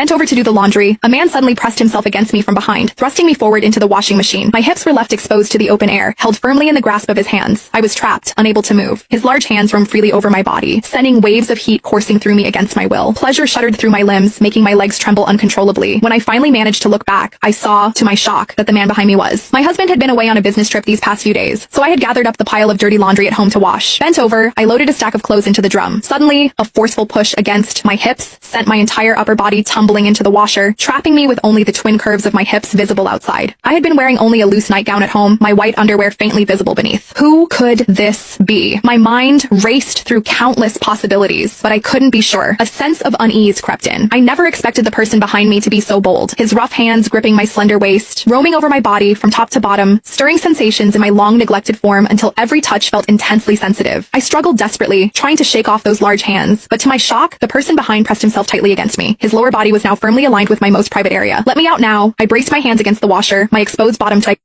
Bent over to do the laundry, a man suddenly pressed himself against me from behind, thrusting me forward into the washing machine. My hips were left exposed to the open air, held firmly in the grasp of his hands. I was trapped, unable to move. His large hands roamed freely over my body, sending waves of heat coursing through me against my will. Pleasure shuddered through my limbs, making my legs tremble uncontrollably. When I finally managed to look back, I saw, to my shock, that the man behind me was. My husband had been away on a business trip these past few days, so I had gathered up the pile of dirty laundry at home to wash. Bent over, I loaded a stack of clothes into the drum. Suddenly, a forceful push against my hips sent my entire upper body tumbling into the washer, trapping me with only the twin curves of my hips visible outside. I had been wearing only a loose nightgown at home, my white underwear faintly visible beneath. Who could this be? My mind raced through countless possibilities, but I couldn't be sure. A sense of unease crept in. I never expected the person behind me to be so bold. His rough hands gripping my slender waist, roaming over my body from top to bottom, stirring sensations in my long neglected form until every touch felt intensely sensitive. I struggled desperately, trying to shake off those large hands, but to my shock, the person behind pressed himself tightly against me. His lower body was now firmly aligned with my most private area. Let me out now. I braced my hands against the washer, my exposed bottom tight.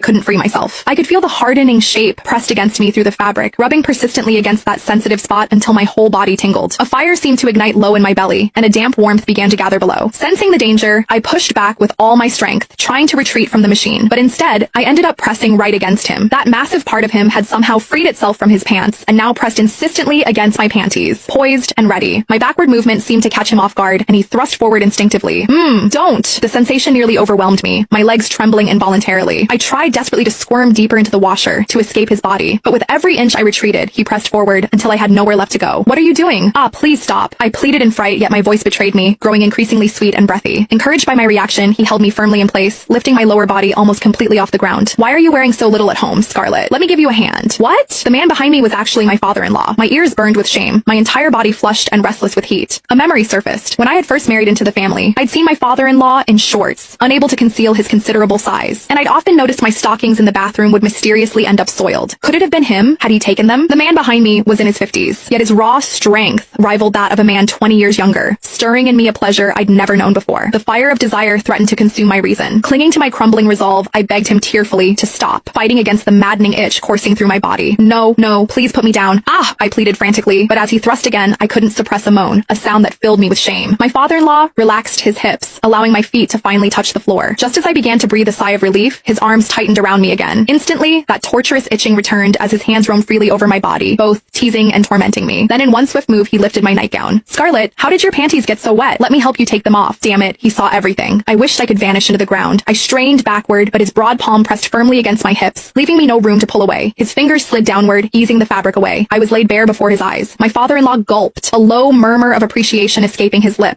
Couldn't free myself. I could feel the hardening shape pressed against me through the fabric, rubbing persistently against that sensitive spot until my whole body tingled. A fire seemed to ignite low in my belly, and a damp warmth began to gather below. Sensing the danger, I pushed back with all my strength, trying to retreat from the machine, but instead, I ended up pressing right against him. That massive part of him had somehow freed itself from his pants, and now pressed insistently against my panties, poised and ready. My backward movement seemed to catch him off guard, and he thrust forward instinctively. Don't! The sensation nearly overwhelmed me, my legs trembling involuntarily. I tried desperately to squirm deeper into the washer to escape his body, but with every inch I retreated, he pressed forward until I had nowhere left to go. What are you doing? Ah, please stop. I pleaded in fright, yet my voice betrayed me, growing increasingly sweet and breathy. Encouraged by my reaction, he held me firmly in place, lifting my lower body almost completely off the ground. Why are you wearing so little at home, Scarlett? Let me give you a hand. What? The man behind me was actually my father-in-law. My ears burned with shame, my entire body flushed and restless with heat. A memory surfaced. When I had first married into the family, I'd seen my father-in-law in shorts, unable to conceal his considerable size, and I'd often noticed my stockings in the bathroom would mysteriously end up soiled. Could it have been him? Had he taken them? The man behind me was in his 50s, yet his raw strength rivaled that of a man 20 years younger, stirring in me a pleasure I'd never known before. The fire of desire threatened to consume my reason. Clinging to my crumbling resolve, I begged him tearfully to stop, fighting against the maddening itch coursing through my body. No, please put me down. Ah, I pleaded frantically, but as he thrust again, I couldn't suppress a moan, a sound that filled me with shame. My father-in-law relaxed his hips, allowing my feet to finally touch the floor. Just as I began to breathe a sigh of relief, his arms tightened around me again. Instantly, that torturous itching returned as his hands roamed freely over my body, both teasing and tormenting me. Then in one swift move, he lifted my nightgown. Scarlett, how did your panties get so wet? Let me help you take them off. Damn it, he saw everything. I wished I could vanish into the ground. I strained backward, but his broad palm pressed firmly against my hips, leaving me no room to pull away. His fingers slid downward, easing the fabric away. I was laid bare before his eyes. My father-in-law gulped, a low murmur of appreciation escaping his lips.